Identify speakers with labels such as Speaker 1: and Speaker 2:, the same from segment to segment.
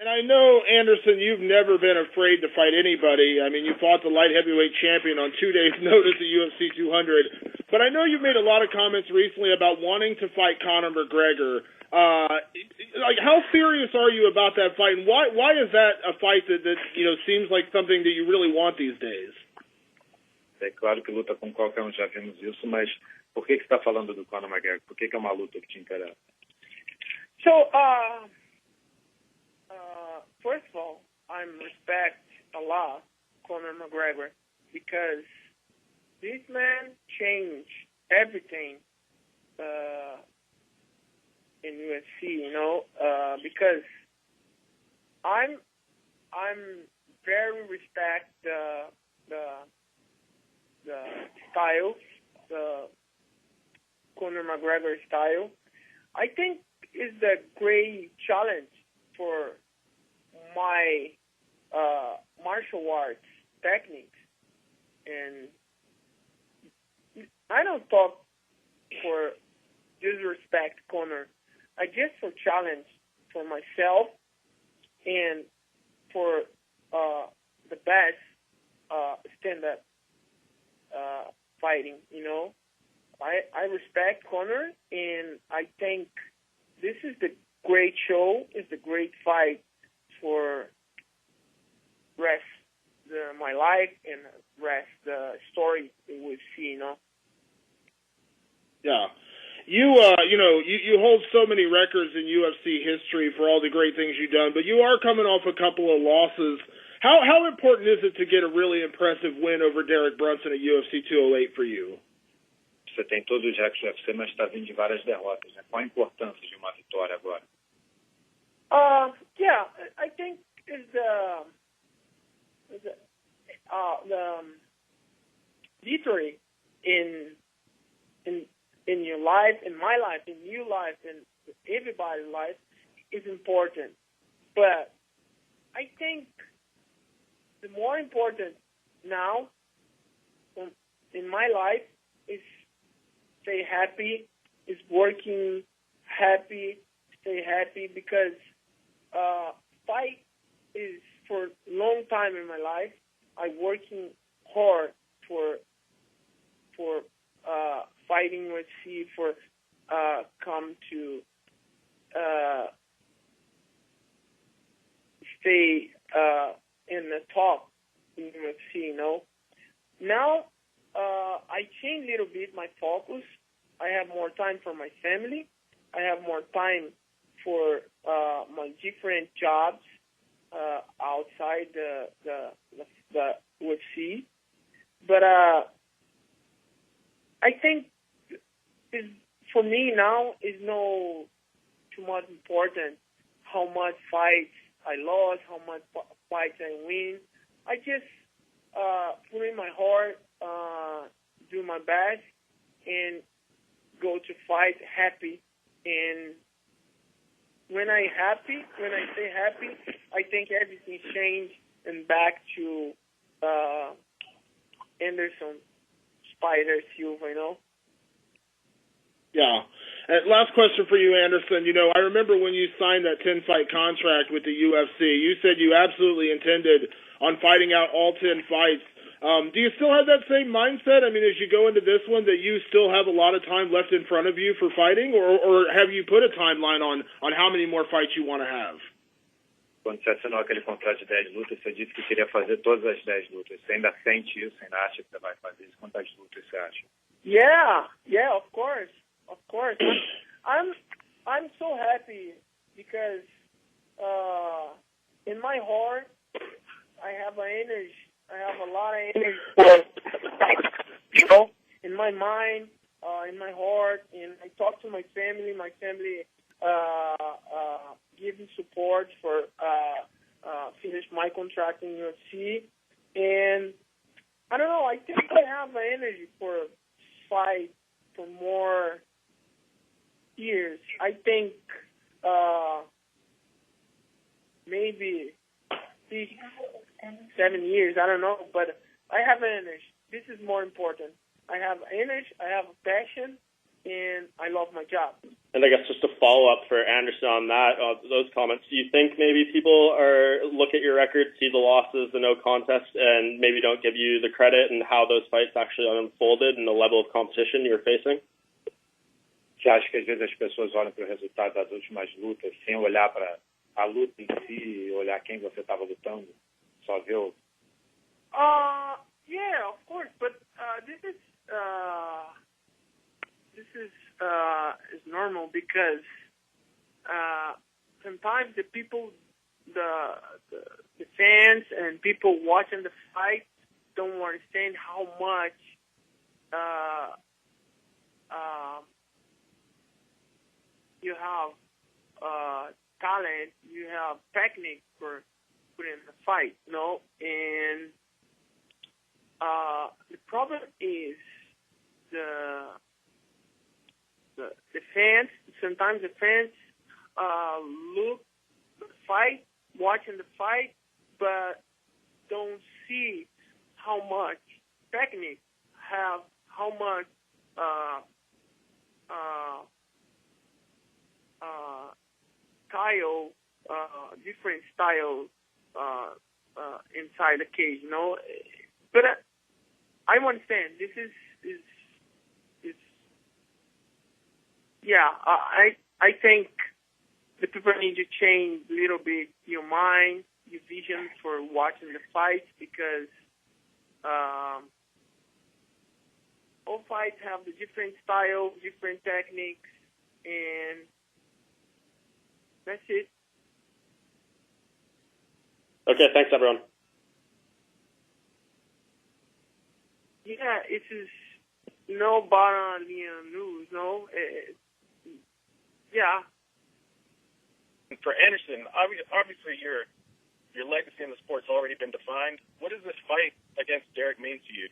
Speaker 1: And I know, Anderson, you've never been afraid to fight anybody. I mean, you fought the light heavyweight champion on 2 days' notice at UFC 200. But I know you've made a lot of comments recently about wanting to fight Conor McGregor. How serious are you about that fight, and why is that a fight that seems like something that you really want these days?
Speaker 2: É claro que luta com qualquer já vimos isso, mas por que você está falando do Conor McGregor? Por que é uma luta que te interessa?
Speaker 3: So, first of all, I respect a lot Conor McGregor because this man changed everything in UFC, because I'm very respect the style, the Conor McGregor style. I think is a great challenge for my martial arts techniques, and I don't talk for disrespect Conor. I just for challenge for myself and for the best stand-up fighting. I respect Conor, and I think this is the great show. It's the great fight for rest my life and rest the story we will see.
Speaker 1: Yeah. You hold so many records in UFC history for all the great things you've done, but you are coming off a couple of losses. How important is it to get a really impressive win over Derek Brunson at UFC 208 for you?
Speaker 2: Você tem todos os recordes do UFC, mas está vindo de várias derrotas. Né? Qual a importância de uma vitória agora?
Speaker 3: Yeah, I think is the victory in your life, in my life, in your life, in everybody's life is important. But I think the more important now in my life is stay happy, is working happy, stay happy, because fight is for a long time in my life. I'm working hard for fighting UFC, for come to stay in the top in UFC. Now I changed a little bit my focus. I have more time for my family. I have more time for my different jobs outside the UFC. But I think for me now is no too much important how much fights I lost, how much fights I win. I just put in my heart, do my best, and go to fight happy. And when I stay happy, I think everything changed and back to Anderson, Spider, Silva,
Speaker 1: Yeah. Last question for you, Anderson. I remember when you signed that 10-fight contract with the UFC, you said you absolutely intended on fighting out all 10 fights. Do you still have that same mindset? I mean, as you go into this one, that you still have a lot of time left in front of you for fighting, or have you put a timeline on how many more fights you want to have?
Speaker 2: Quando você assinou aquele contrato de 10 lutas, você disse que queria fazer todas as 10 lutas. Você ainda sente isso? Ainda acha que você vai fazer isso? Quantas lutas você acha?
Speaker 3: Yeah, of course. I'm so happy because in my heart I have an energy. I have a lot of energy, in my mind, in my heart, and I talk to my family. My family give me support for finish my contract in UFC, and I don't know. I think I have an energy for fight for more years. I think maybe 6-7 years. I don't know, but I have energy. This is more important. I have energy. I have passion, and I love my job.
Speaker 4: And I guess just a follow-up for Anderson on that, those comments, do you think maybe people look at your record, see the losses, the no contest, and maybe don't give you the credit and how those fights actually unfolded and the level of competition you're facing?
Speaker 2: Você acha que às vezes as pessoas olham para o resultado das últimas lutas sem olhar para a luta em si, olhar quem você estava lutando? Só ver o...
Speaker 3: Yeah, of course, but this is normal because sometimes the people, the fans and people watching the fight don't understand how much you have talent, you have technique for putting the fight, you know, and the problem is the fans. Sometimes the fans look the fight, watching the fight, but don't see how much technique have, how much style, different styles inside the cage, you know. But I understand this is yeah. I think the people need to change a little bit your mind, your vision for watching the fights, because all fights have the different styles, different techniques, and that's it.
Speaker 4: Okay, thanks everyone.
Speaker 3: Yeah, it is no bottom news, no. Yeah.
Speaker 5: For Anderson, obviously your legacy in the sport's already been defined. What does this fight against Derek mean to you?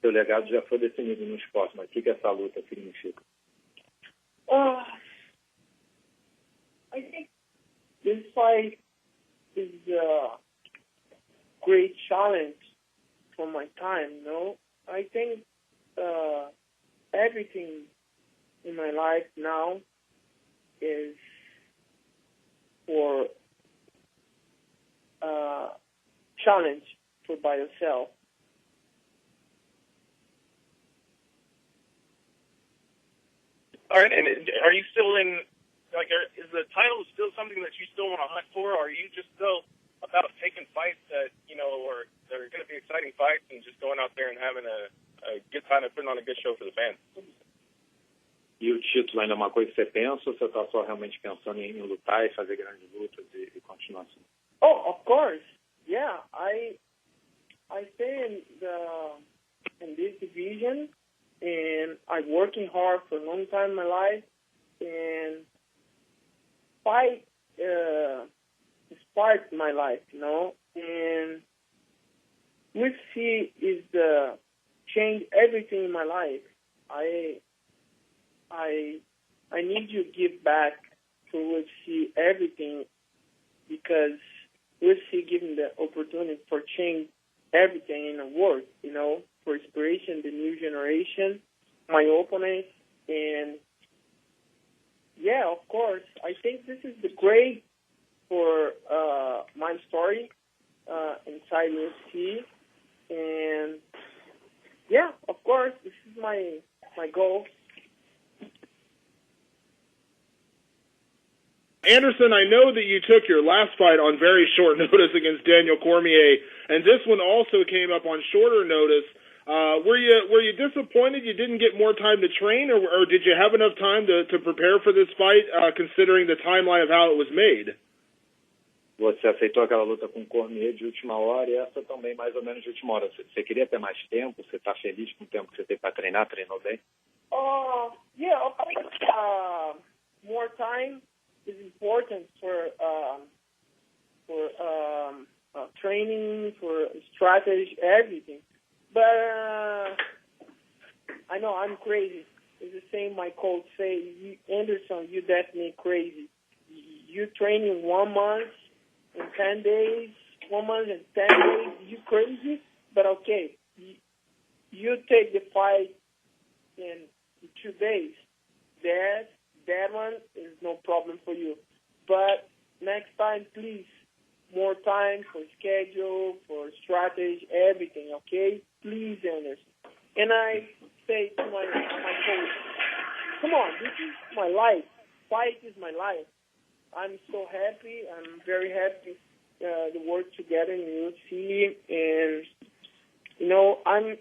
Speaker 2: Seu legado já foi definido no esporte, mas o que essa luta significa?
Speaker 3: I think this fight is a great challenge for my time, you know. I think everything in my life now is for challenge for by yourself.
Speaker 5: All right, and are you still in, like, is the title still something that you still want to hunt for, or are you just still about taking fights that, you know, or that are going to be exciting fights and just going out there and having a good time and putting on a good show for the fans?
Speaker 2: E o título ainda é uma coisa que você pensa, ou você está só realmente pensando em lutar e fazer grandes lutas e continuar assim?
Speaker 3: Oh, of course. Yeah, I stay in this division, and I'm working hard for a long time in my life, and fight is part of my life, you know. And UFC is change everything in my life. I need to give back to UFC everything, because UFC giving the opportunity for change everything in the world, you know, for inspiration, the new generation, my opponents, and yeah, of course, I think this is the great for my story inside UFC, and yeah, of course, this is my goal.
Speaker 1: Anderson, I know that you took your last fight on very short notice against Daniel Cormier, and this one also came up on shorter notice. Were you disappointed you didn't get more time to train, or did you have enough time to prepare for this fight, considering the timeline of how it was made?
Speaker 2: Você aceitou aquela luta com o Cormier de última hora e essa também mais ou menos de última hora. Você queria ter mais tempo? Você está feliz com o tempo que você teve para treinar? Treinou bem?
Speaker 3: Yeah, of course, more time is important for training, for strategy, everything. But I know I'm crazy. It's the same my coach say, Anderson, you definitely crazy. You train in 1 month in 10 days, 1 month and 10 days, you crazy? But okay, you take the fight in in 2 days, that one is no problem for you. But next time, please, more time for schedule, for strategy, everything, okay? Please, Anderson. And I say to my coach, come on, this is my life. Fight is my life. I'm so happy. I'm very happy to work together in UFC. And, you know, I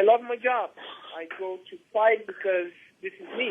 Speaker 3: love my job. I go to fight because this is me.